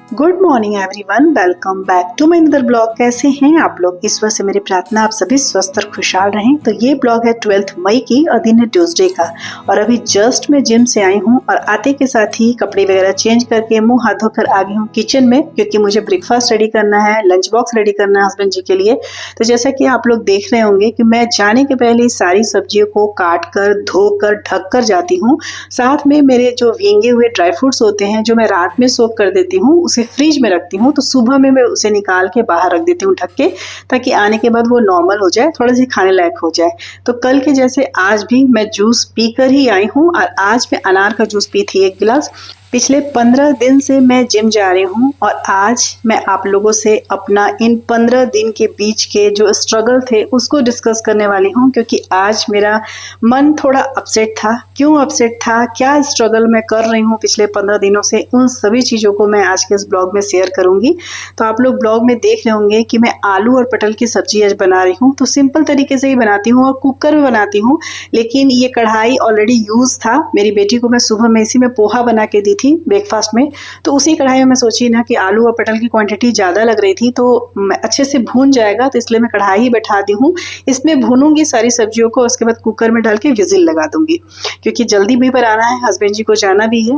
Good morning everyone, welcome back to my another blog. कैसे हैं आप लोग? ईश्वर से मेरी प्रार्थना आप सभी स्वस्थ और खुशहाल रहें। तो ये ब्लॉग है 12 मई की और दिन है ट्यूसडे का। और अभी जस्ट मैं जिम से आई हूँ और आते के साथ ही कपड़े वगैरह चेंज करके मुंह हाथ धोकर आ गई हूँ किचन में, क्योंकि मुझे ब्रेकफास्ट रेडी करना है, लंच बॉक्स रेडी करना है हस्बैंड जी के लिए। तो जैसा कि आप लोग देख रहे होंगे कि मैं जाने के पहले सारी सब्जियों को काट कर धोकर ढक कर जाती हूँ। साथ में मेरे जो भींगे हुए ड्राई फ्रूट्स होते हैं जो मैं रात में सोक कर देती हूँ, उसे फ्रिज में रखती हूँ। तो सुबह में मैं उसे निकाल के बाहर रख देती हूँ ढक के, ताकि आने के बाद वो नॉर्मल हो जाए, थोड़ा सी खाने लायक हो जाए। तो कल के जैसे आज भी मैं जूस पी कर ही आई हूँ और आज मैं अनार का जूस पी थी 1 गिलास। पिछले 15 दिन से मैं जिम जा रही हूँ और आज मैं आप लोगों से अपना इन 15 दिन के बीच के जो स्ट्रगल थे उसको डिस्कस करने वाली हूँ, क्योंकि आज मेरा मन थोड़ा अपसेट था। क्यों अपसेट था, क्या स्ट्रगल मैं कर रही हूँ पिछले 15 दिनों से, उन सभी चीज़ों को मैं आज के इस ब्लॉग में शेयर करूँगी। तो आप लोग ब्लॉग में देख रहे होंगे कि मैं आलू और पटल की सब्जी आज बना रही हूँ। तो सिंपल तरीके से ही बनाती हूँ और कुकर में बनाती हूँ, लेकिन ये कढ़ाई ऑलरेडी यूज़ था। मेरी बेटी को मैं सुबह में इसी में पोहा बना के दी थी ब्रेकफास्ट में, तो उसी कढ़ाई में मैं सोची ना कि आलू और पटल की क्वांटिटी ज़्यादा लग रही थी तो अच्छे से भून जाएगा, तो इसलिए मैं कढ़ाई ही बैठा दी हूँ। इसमें भूनूंगी सारी सब्जियों को, उसके बाद कुकर में डाल के विजिल लगा दूंगी, क्योंकि जल्दी भी पर आना है, हस्बैंड जी को जाना भी है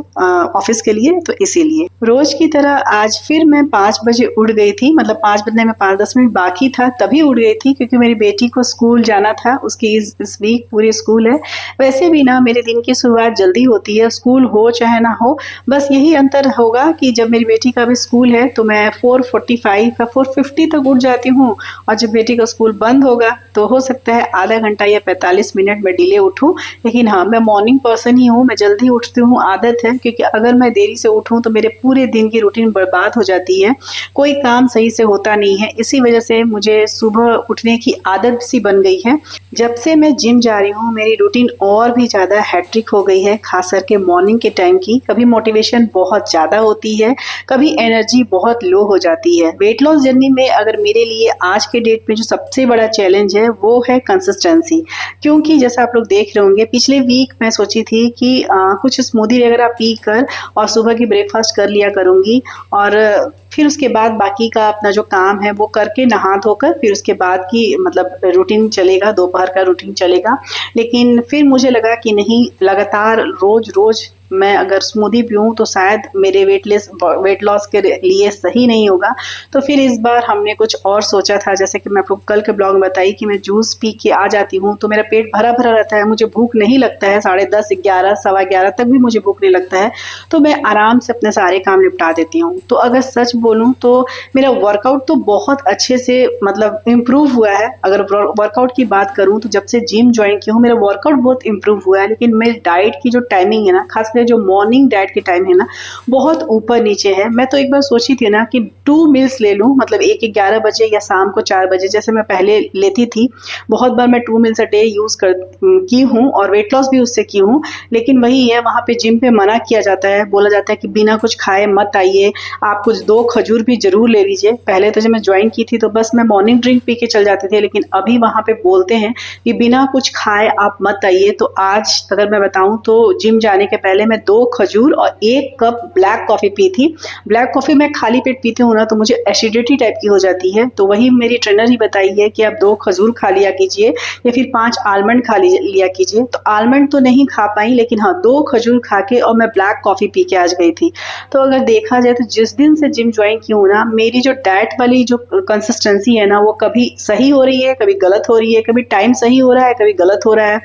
ऑफिस के लिए। तो इसीलिए रोज की तरह आज फिर मैं 5 बजे उठ गई थी, मतलब 5 बजने में 5-10 मिनट बाकी था तभी उठ गई थी, क्योंकि मेरी बेटी को स्कूल जाना था। उसकी इस वीक पूरी स्कूल है। वैसे भी ना मेरे दिन की शुरुआत जल्दी होती है, स्कूल हो चाहे ना हो। बस यही अंतर होगा कि जब मेरी बेटी का भी स्कूल है तो मैं 4:45 या 4:50 तक उठ जाती हूँ, और जब बेटी का स्कूल बंद होगा तो हो सकता है आधा घंटा या 45 मिनट में डिले उठूँ। लेकिन हाँ, मैं मॉर्निंग पर्सन ही हूँ, मैं जल्दी उठती हूँ, आदत है। क्योंकि अगर मैं देरी से उठूँ तो मेरे पूरे दिन की रूटीन बर्बाद हो जाती है, कोई काम सही से होता नहीं है। इसी वजह से मुझे सुबह उठने की आदत सी बन गई है। जब से मैं जिम जा रही हूँ मेरी रूटीन और भी ज़्यादा हैट्रिक हो गई है, खास करके मॉर्निंग के टाइम की। कभी मोटिवेशन बहुत ज़्यादा होती है, कभी एनर्जी बहुत लो हो जाती है। वेट लॉस जर्नी में अगर मेरे लिए आज के डेट में जो सबसे बड़ा चैलेंज है वो है कंसिस्टेंसी। क्योंकि जैसा आप लोग देख रहे होंगे, पिछले वीक मैं सोची थी कि कुछ स्मूदी वगैरह पी कर और सुबह की ब्रेकफास्ट कर लिया करूँगी, और फिर उसके बाद बाकी का अपना जो काम है वो करके नहा धोकर फिर उसके बाद की मतलब रूटीन चलेगा, दोपहर का रूटीन चलेगा। लेकिन फिर मुझे लगा कि नहीं, लगातार रोज रोज मैं अगर स्मूदी पीऊँ तो शायद मेरे वेट लॉस के लिए सही नहीं होगा। तो फिर इस बार हमने कुछ और सोचा था। जैसे कि मैं आपको कल के ब्लॉग में बताई कि मैं जूस पी के आ जाती हूँ तो मेरा पेट भरा भरा रहता है, मुझे भूख नहीं लगता है। 10:30, 11, 11:15 तक भी मुझे भूख नहीं लगता है, तो मैं आराम से अपने सारे काम निपटा देती हूँ। तो अगर सच बोलूँ तो मेरा वर्कआउट तो बहुत अच्छे से मतलब इम्प्रूव हुआ है। अगर वर्कआउट की बात करूँ तो जब से जिम ज्वाइन की हूँ मेरा वर्कआउट बहुत इम्प्रूव हुआ है। लेकिन मेरी डाइट की जो टाइमिंग है ना, खास जो मॉर्निंग डाइट के टाइम है ना, बहुत ऊपर नीचे है। मैं तो एक बार सोची थी ना कि 2 मील्स ले लूं, मतलब एक 11 बजे या शाम को 4 बजे, जैसे मैं पहले लेती थी। बहुत बार मैं 2 मील्स अ डे यूज की हूँ और वेट लॉस भी उससे की हूँ। लेकिन वही है, वहाँ पे जिम पे मना किया जाता है, बोला जाता है कि बिना कुछ खाए मत आइए, आप कुछ 2 खजूर भी जरूर ले लीजिए। पहले तो जब मैं ज्वाइन की थी तो बस मैं मॉर्निंग ड्रिंक पी के चल जाते थे, लेकिन अभी वहाँ पे बोलते हैं कि बिना कुछ खाए आप मत आइए। तो आज अगर मैं बताऊं तो जिम जाने के पहले मैं 2 खजूर और 1 कप ब्लैक कॉफी पी थी। ब्लैक कॉफी मैं खाली पेट पीती हूँ ना तो मुझे एसिडिटी टाइप की हो जाती है। तो वही मेरी ट्रेनर ही बताई है कि आप 2 खजूर खा लिया कीजिए या फिर 5 आलमंड खा लिया कीजिए। तो आलमंड तो नहीं खा पाई, लेकिन हाँ 2 खजूर खा के और मैं ब्लैक कॉफी पी के आज गई थी। तो अगर देखा जाए तो जिस दिन से जिम ज्वाइन की हूँ ना, मेरी जो डाइट वाली जो कंसिस्टेंसी है ना, वो कभी सही हो रही है, कभी गलत हो रही है, कभी टाइम सही हो रहा है, कभी गलत हो रहा है।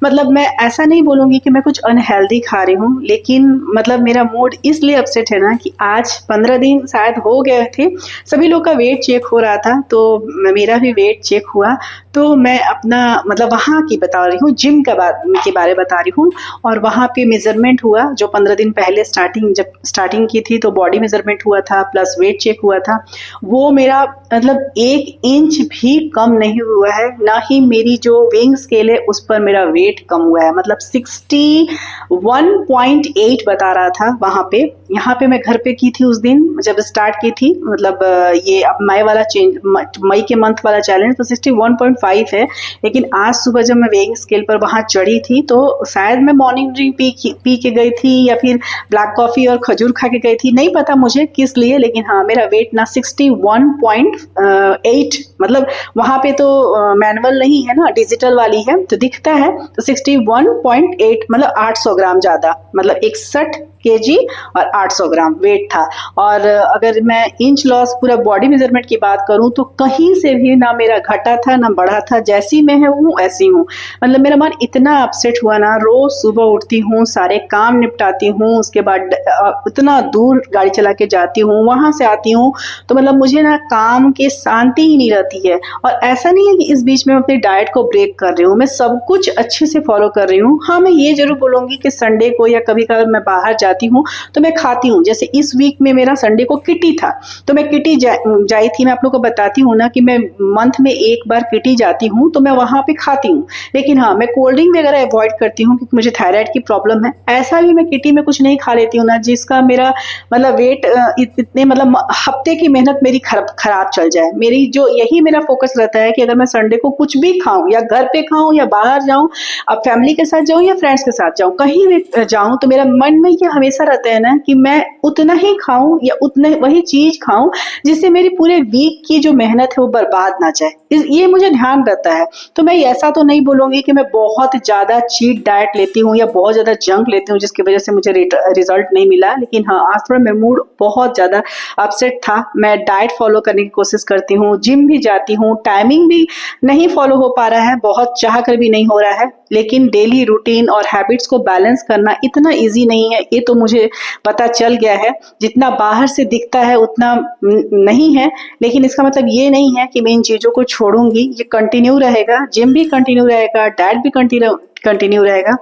मतलब मैं ऐसा नहीं बोलूंगी कि मैं कुछ अनहेल्दी खा रही हूँ, लेकिन मतलब मेरा मूड इसलिए अपसेट है ना कि आज 15 दिन शायद हो गए थे, सभी लोग का वेट चेक हो रहा था तो मेरा भी वेट चेक हुआ। तो मैं अपना मतलब वहाँ की बता रही हूँ, जिम के बारे बता रही हूँ। और वहाँ पे मेजरमेंट हुआ, जो 15 दिन पहले जब स्टार्टिंग की थी तो बॉडी मेजरमेंट हुआ था प्लस वेट चेक हुआ था। वो मेरा मतलब 1 इंच भी कम नहीं हुआ है, ना ही मेरी जो वेइंग स्केल है उस पर मेरा वेट कम हुआ है। मतलब 61.8 बता रहा था वहाँ पे, यहाँ पे मैं घर पे की थी उस दिन जब स्टार्ट की थी, मतलब ये अब मई वाला चेंज, मई के मंथ वाला चैलेंज तो 61.5 है। लेकिन आज सुबह जब मैं वेइंग स्केल पर वहाँ चढ़ी थी तो शायद मैं मॉर्निंग ड्रिंक पी के गई थी या फिर ब्लैक कॉफ़ी और खजूर खा के गई थी, नहीं पता मुझे किस लिए। लेकिन हाँ, मेरा वेट ना 61.8, मतलब वहाँ पे तो मैनुअल नहीं है ना, डिजिटल वाली है तो दिखता है, तो 61.8 मतलब 800 ग्राम ज़्यादा, मतलब 61 kg और 800 ग्राम वेट था। और अगर मैं इंच लॉस पूरा बॉडी मेजरमेंट की बात करूं तो कहीं से भी ना मेरा घटा था ना बढ़ा था, जैसी मैं हूँ ऐसी हूँ। मतलब मेरा मन इतना अपसेट हुआ ना, रोज सुबह उठती हूँ, सारे काम निपटाती हूँ, उसके बाद इतना दूर गाड़ी चला के जाती हूँ, वहां से आती हूँ तो मतलब मुझे ना काम की शांति ही नहीं रहती है। और ऐसा नहीं है कि इस बीच में मैं अपनी डाइट को ब्रेक कर रही हूँ, मैं सब कुछ अच्छे से फॉलो कर रही हूँ। हाँ, मैं ये जरूर बोलूंगी कि संडे को या कभी कभार मैं बाहर जाती हूँ तो मैं खाती हूँ। जैसे इस वीक में मेरा संडे को किटी था तो मैं किटी जाई थी। मैं आप लोग को बताती हूँ ना कि मैं मंथ में एक बार किटी जाती हूँ तो मैं वहां पे खाती हूँ। लेकिन हाँ, मैं कोल्ड ड्रिंक वगैरह अवॉइड करती हूँ क्योंकि मुझे थायराइड की प्रॉब्लम है। ऐसा भी मैं किटी में कुछ नहीं खा लेती हूँ ना जिसका मेरा मतलब वेट इतने मतलब हफ्ते की मेहनत मेरी खराब चल जाए। मेरी जो यही मेरा फोकस रहता है कि अगर मैं संडे को कुछ भी खाऊं या घर पे खाऊं या बाहर जाऊं, अब फैमिली के साथ जाऊं या फ्रेंड्स के साथ जाऊं, कहीं भी जाऊं तो मेरा मन में ये हमेशा रहता है ना कि मैं उतना ही खाऊं या उतना वही चीज खाऊं जिससे मेरी पूरे वीक की जो मेहनत है वो बर्बाद ना जाए, ये मुझे ध्यान रहता है। तो मैं ऐसा तो नहीं बोलूंगी कि मैं बहुत ज्यादा चीट डाइट लेती हूँ या बहुत ज्यादा जंक लेती हूँ जिसकी वजह से मुझे रिजल्ट नहीं मिला। लेकिन हाँ, आज थोड़ा मेरा मूड बहुत ज्यादा अपसेट था। मैं डाइट फॉलो करने की कोशिश करती हूँ, जिम भी जाती हूँ, टाइमिंग भी नहीं फॉलो हो पा रहा है, बहुत चाह कर भी नहीं हो रहा है। लेकिन डेली रूटीन और हैबिट्स को बैलेंस करना इतना इजी नहीं है, ये तो मुझे पता चल गया है। जितना बाहर से दिखता है उतना नहीं है। लेकिन इसका मतलब ये नहीं है कि मैं इन चीजों को छोड़ूंगी, ये कंटिन्यू रहेगा। जिम भी कंटिन्यू रहेगा, डाइट भी कंटिन्यू रहेगा।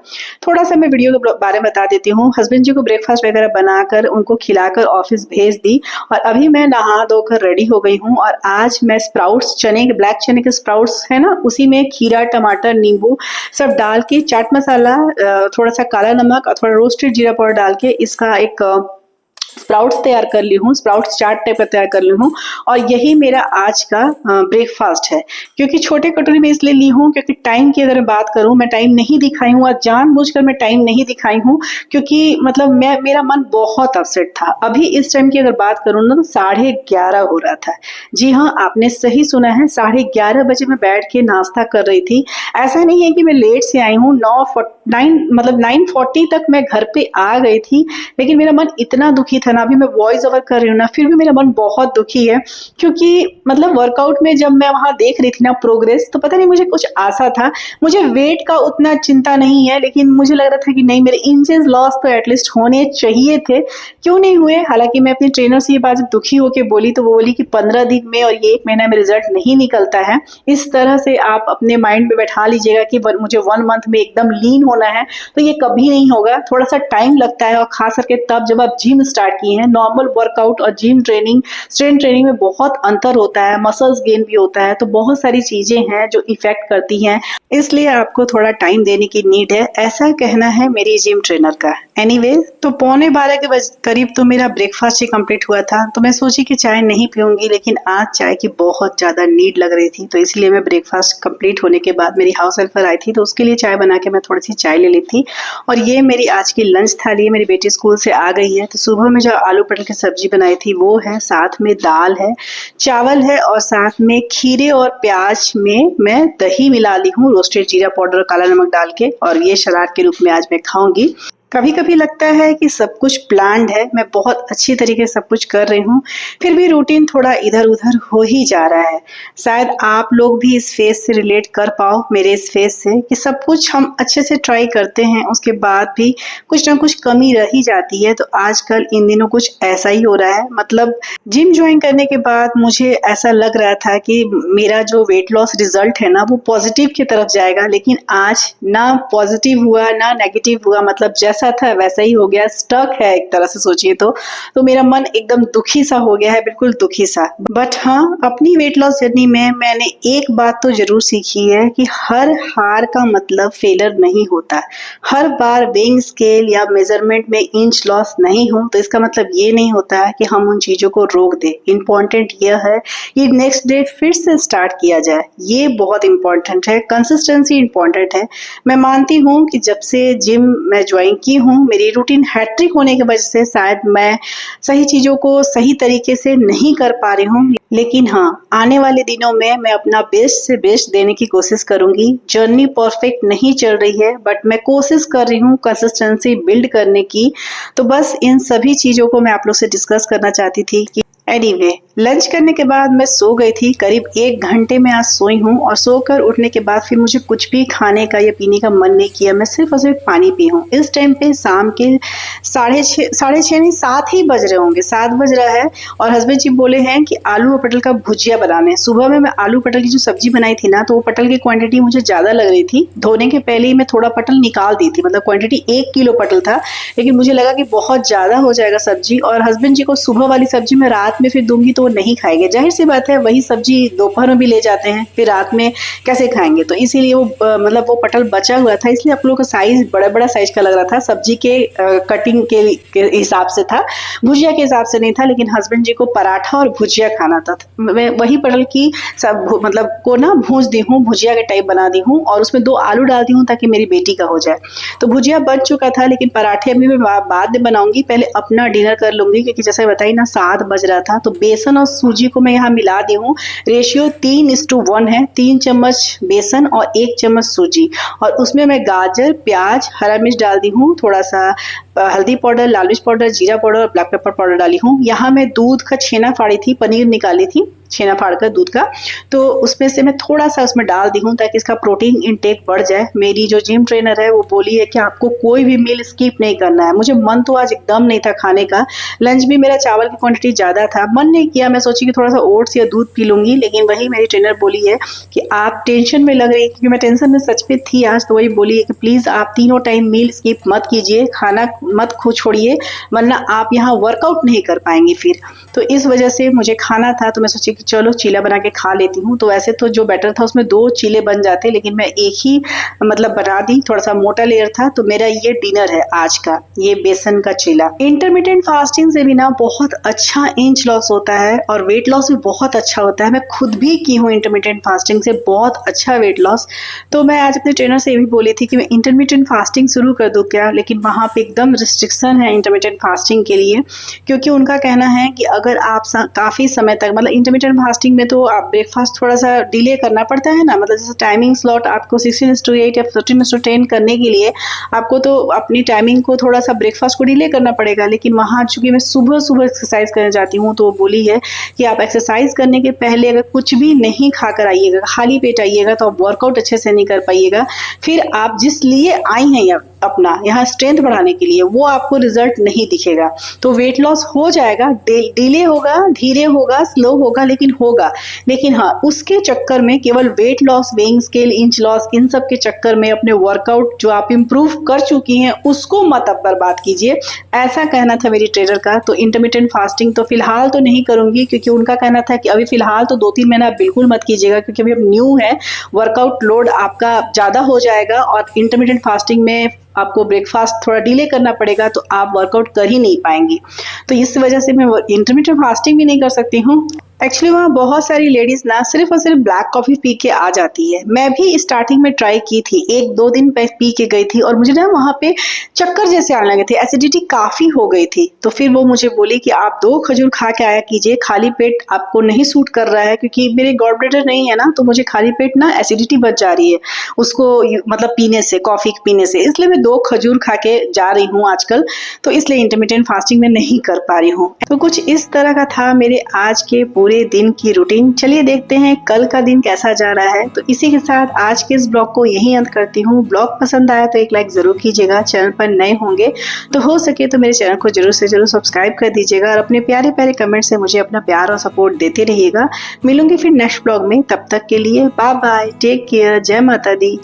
थोड़ा सा मैं वीडियो के बारे में बता देती हूँ। हस्बैंड जी को ब्रेकफास्ट वगैरह बनाकर उनको खिलाकर ऑफिस भेज दी और अभी मैं नहा धोकर रेडी हो गई हूँ। और आज मैं स्प्राउट्स, चने के, ब्लैक चने के स्प्राउट्स है ना, उसी में खीरा, टमाटर, नींबू सब डाल के, चाट मसाला, थोड़ा सा काला नमक और थोड़ा रोस्टेड जीरा पाउडर डाल के इसका एक स्प्राउट्स तैयार कर ली हूँ, स्प्राउट्स चाट टाइप का तैयार कर ली हूँ। और यही मेरा आज का ब्रेकफास्ट है। क्योंकि छोटे कटोरी में इसलिए ली हूँ क्योंकि टाइम की अगर बात करूँ, मैं टाइम नहीं दिखाई हूँ और जानबूझकर मैं टाइम नहीं दिखाई हूँ क्योंकि मतलब मेरा मन बहुत अपसेट था। अभी इस टाइम की अगर बात करूँ ना तो 11:30 हो रहा था। जी हाँ, आपने सही सुना है, 11:30 बजे मैं बैठ के नाश्ता कर रही थी। ऐसा नहीं है कि मैं लेट से आई हूँ, 9:40 तक मैं घर पे आ गई थी। लेकिन मेरा मन इतना दुखी था ना, अभी मैं वॉइस ओवर कर रही हूँ ना, फिर भी मेरा मन बहुत दुखी है। क्योंकि मतलब वर्कआउट में जब मैं वहां देख रही थी ना प्रोग्रेस, तो पता नहीं मुझे कुछ आशा था। मुझे वेट का उतना चिंता नहीं है, लेकिन मुझे लग रहा था कि नहीं, मेरे इंचेस लॉस तो एटलीस्ट होने चाहिए थे, क्यों नहीं हुए। हालांकि मैं अपनी ट्रेनर से ये बात जब दुखी होकर बोली तो वो बोली कि 15 दिन में और ये 1 महीना में रिजल्ट नहीं निकलता है। इस तरह से आप अपने माइंड में बैठा लीजिएगा कि मुझे 1 मंथ में एकदम लीन होना है, तो ये कभी नहीं होगा। थोड़ा सा टाइम लगता है और खास करके तब जब आप जिम स्टार्ट किए हैं। नॉर्मल वर्कआउट और जिम ट्रेनिंग, स्ट्रेंथ ट्रेनिंग में बहुत अंतर होता है, मसल्स गेन भी होता है, तो बहुत सारी चीजें हैं जो इफेक्ट करती हैं, इसलिए आपको थोड़ा टाइम देने की नीड है, ऐसा कहना है मेरी जिम ट्रेनर का। एनीवे, तो 11:45 के करीब तो मेरा ब्रेकफास्ट ही कंप्लीट हुआ था, तो मैं सोची कि चाय नहीं पीऊंगी, लेकिन आज चाय की बहुत ज्यादा नीड लग रही थी, तो इसलिए मैं ब्रेकफास्ट कंप्लीट होने के बाद मेरी हाउस हेल्पर आई थी तो उसके लिए चाय बना के मैं थोड़ी सी चाय ले ली थी। और ये मेरी आज की लंच थाली है। मेरी बेटी स्कूल से आ गई है तो सुबह में जो आलू पटल की सब्जी बनाई थी वो है, साथ में दाल है, चावल है और साथ में खीरे और प्याज में मैं दही मिला ली हूँ, रोस्टेड जीरा पाउडर और काला नमक डाल के, और ये सलाद के रूप में आज मैं खाऊंगी। कभी कभी लगता है कि सब कुछ प्लान्ड है, मैं बहुत अच्छी तरीके से सब कुछ कर रही हूँ, फिर भी रूटीन थोड़ा इधर उधर हो ही जा रहा है। शायद आप लोग भी इस फेस से रिलेट कर पाओ, मेरे इस फेस से, कि सब कुछ हम अच्छे से ट्राई करते हैं, उसके बाद भी कुछ ना कुछ कमी रह ही जाती है। तो आजकल इन दिनों कुछ ऐसा ही हो रहा है। मतलब जिम ज्वाइन करने के बाद मुझे ऐसा लग रहा था कि मेरा जो वेट लॉस रिजल्ट है ना वो पॉजिटिव की तरफ जाएगा, लेकिन आज ना पॉजिटिव हुआ ना नेगेटिव हुआ। मतलब जैसा जैसा था वैसा ही हो गया, स्टक है एक तरह से सोचिए तो मेरा मन एकदम दुखी सा हो गया है, बिल्कुल दुखी सा। बट हाँ, अपनी वेट लॉस जर्नी में मैंने एक बात तो जरूर सीखी है कि हर हार का मतलब फेलर नहीं होता। हर बार वेइंग स्केल या मेजरमेंट में इंच लॉस नहीं हो तो इसका मतलब ये नहीं होता है कि हम उन चीजों को रोक दें। इम्पोर्टेंट यह है कि नेक्स्ट डे फिर से स्टार्ट किया जाए, ये बहुत इंपॉर्टेंट है। कंसिस्टेंसी इंपॉर्टेंट है। मैं मानती हूँ कि जब से जिम मैं ज्वाइन की हूँ, मेरी रूटीन हैट्रिक होने की वजह से शायद मैं सही चीजों को सही तरीके से नहीं कर पा रही हूँ, लेकिन हाँ, आने वाले दिनों में मैं अपना बेस्ट से बेस्ट देने की कोशिश करूंगी। जर्नी परफेक्ट नहीं चल रही है, बट मैं कोशिश कर रही हूँ कंसिस्टेंसी बिल्ड करने की। तो बस इन सभी चीजों को मैं आप लोग से डिस्कस करना चाहती थी कि एनीवे, लंच करने के बाद मैं सो गई थी। करीब 1 घंटे में आज सोई हूँ और सोकर उठने के बाद फिर मुझे कुछ भी खाने का या पीने का मन नहीं किया। मैं सिर्फ और सिर्फ पानी पी हूँ। इस टाइम पे शाम के 6:30 नहीं 7 ही बज रहे होंगे, 7 बज रहा है और हस्बैंड जी बोले हैं कि आलू और पटल का भुजिया बनाने। सुबह में मैं आलू पटल की जो सब्जी बनाई थी ना, तो वो पटल की क्वांटिटी मुझे ज्यादा लग रही थी। धोने के पहले ही मैं थोड़ा पटल निकाल दी थी, मतलब क्वांटिटी 1 किलो पटल था, लेकिन मुझे लगा कि बहुत ज्यादा हो जाएगा सब्जी और हस्बैंड जी को सुबह वाली सब्जी मैं रात में फिर दूंगी तो वो नहीं खाएंगे। जाहिर सी बात है, वही सब्जी दोपहर में भी ले जाते हैं, फिर रात में कैसे खाएंगे। तो इसीलिए वो मतलब वो पटल बचा हुआ था, इसलिए आप लोगों का साइज बड़ा बड़ा साइज का लग रहा था। सब्जी के कटिंग के हिसाब से था, भुजिया के हिसाब से नहीं था। लेकिन हस्बैंड जी को पराठा और भुजिया खाना था। मैं वही पटल की सब मतलब को ना भूंज दी हूँ, भुजिया के टाइप बना दी हूँ और उसमें 2 आलू डाल दी हूँ ताकि मेरी बेटी का हो जाए। तो भुजिया बन चुका था, लेकिन पराठे अभी मैं बाद में बनाऊंगी। पहले अपना डिनर कर लूंगी, क्योंकि जैसे बताई ना 7 बज रहा था। तो बेसन और सूजी को मैं यहाँ मिला दी हूँ। रेशियो 3:1 है। 3 चम्मच बेसन और 1 चम्मच सूजी, और उसमें मैं गाजर, प्याज, हरा मिर्च डाल दी हूँ, थोड़ा सा हल्दी पाउडर, लाल मिर्च पाउडर, जीरा पाउडर और ब्लैक पेपर पाउडर डाली हूँ। यहाँ मैं दूध का छेना फाड़ी थी, पनीर निकाली थी छेना फाड़कर दूध का, तो उसमें से मैं थोड़ा सा उसमें डाल दी हूँ ताकि इसका प्रोटीन इंटेक बढ़ जाए। मेरी जो जिम ट्रेनर है वो बोली है कि आपको कोई भी मील स्किप नहीं करना है। मुझे मन तो आज एकदम नहीं था खाने का। लंच भी मेरा चावल की क्वांटिटी ज्यादा था, मन नहीं किया। मैं सोची कि थोड़ा सा ओट्स या दूध पी लूंगी, लेकिन वही मेरी ट्रेनर बोली है कि आप टेंशन में लग रही है, क्योंकि मैं टेंशन में सच में थी आज। तो वही बोली है कि प्लीज आप तीनों टाइम मील स्किप मत कीजिए, खाना मत छोड़िए, वरना आप यहाँ वर्कआउट नहीं कर पाएंगे फिर। तो इस वजह से मुझे खाना था, तो मैं सोची कि चलो चीला बना के खा लेती हूँ। तो वैसे तो जो बैटर था उसमें 2 चीले बन जाते, लेकिन मैं एक ही मतलब बना दी, थोड़ा सा मोटा लेयर था। तो मेरा ये डिनर है आज का, ये बेसन का चीला। इंटरमिटेंट फास्टिंग से भी ना बहुत अच्छा इंच लॉस होता है और वेट लॉस भी बहुत अच्छा होता है। मैं खुद भी की हूँ इंटरमिटेंट फास्टिंग से, बहुत अच्छा वेट लॉस। तो मैं आज अपने ट्रेनर से ये भी बोली थी कि मैं इंटरमिटेंट फास्टिंग शुरू कर दूं क्या, लेकिन वहाँ पे एकदम रिस्ट्रिक्शन है इंटरमिटेंट फास्टिंग के लिए, क्योंकि उनका कहना है कि अगर आप काफी समय तक मतलब इंटरमिटेंट फास्टिंग में तो आप ब्रेकफास्ट थोड़ा सा डिले करना पड़ता है ना, मतलब जैसे टाइमिंग स्लॉट आपको 16:8 या 13:10 करने के लिए आपको तो अपनी टाइमिंग को थोड़ा सा ब्रेकफास्ट को डिले करना पड़ेगा। लेकिन वहाँ चूंकि मैं सुबह सुबह एक्सरसाइज करने जाती हूँ, तो वो बोली है कि आप एक्सरसाइज करने के पहले अगर कुछ भी नहीं खाकर आइएगा, खाली पेट आइएगा, तो आप वर्कआउट अच्छे से नहीं कर पाइएगा। फिर आप जिस लिए आई हैं अपना यहाँ स्ट्रेंथ बढ़ाने के लिए, वो आपको रिजल्ट नहीं दिखेगा। तो वेट लॉस हो जाएगा, डिले होगा, धीरे होगा, स्लो होगा, लेकिन होगा। लेकिन हाँ, उसके चक्कर में केवल weight loss, weighing scale, inch loss, इन सब के चक्कर में अपने वर्कआउट जो आप इंप्रूव कर चुकी हैं उसको मत अब बर्बाद कीजिए, ऐसा कहना था मेरी ट्रेनर का। तो इंटरमिटेंट फास्टिंग तो फिलहाल तो नहीं करूंगी, क्योंकि उनका कहना था कि अभी फिलहाल तो 2-3 महीना बिल्कुल मत कीजिएगा, क्योंकि अभी अब न्यू है, वर्कआउट लोड आपका ज्यादा हो जाएगा और इंटरमिटेंट फास्टिंग में आपको ब्रेकफास्ट थोड़ा डिले करना पड़ेगा, तो आप वर्कआउट कर ही नहीं पाएंगी। तो इस वजह से मैं इंटरमिटेंट फास्टिंग भी नहीं कर सकती हूँ। एक्चुअली वहाँ बहुत सारी लेडीज ना सिर्फ और सिर्फ ब्लैक कॉफी पी के आ जाती है। मैं भी स्टार्टिंग में ट्राई की थी, 1-2 दिन पी के गई थी और मुझे ना वहाँ पे चक्कर जैसे आने लगे थे, एसिडिटी काफी हो गई थी। तो फिर वो मुझे बोली कि आप 2 खजूर खा के आया कीजिए, खाली पेट आपको नहीं सूट कर रहा है, क्योंकि मेरे गॉल ब्लैडर नहीं है ना, तो मुझे खाली पेट ना एसिडिटी बच जा रही है उसको मतलब पीने से, कॉफी पीने से। इसलिए मैं 2 खजूर खा के जा रही हूँ आजकल, तो इसलिए इंटरमिटेंट फास्टिंग में नहीं कर पा रही हूँ। तो कुछ इस तरह का था मेरे आज के पूरे दिन की रूटीन। चलिए देखते हैं कल का दिन कैसा जा रहा है। तो इसी के साथ आज के इस ब्लॉग को यहीं अंत करती हूँ। ब्लॉग पसंद आया तो एक लाइक जरूर कीजिएगा। चैनल पर नए होंगे तो हो सके तो मेरे चैनल को जरूर से जरूर सब्सक्राइब कर दीजिएगा और अपने प्यारे प्यारे कमेंट से मुझे अपना प्यार और सपोर्ट देते रहिएगा। मिलूंगी फिर नेक्स्ट ब्लॉग में, तब तक के लिए बाय बाय, टेक केयर, जय माता दी।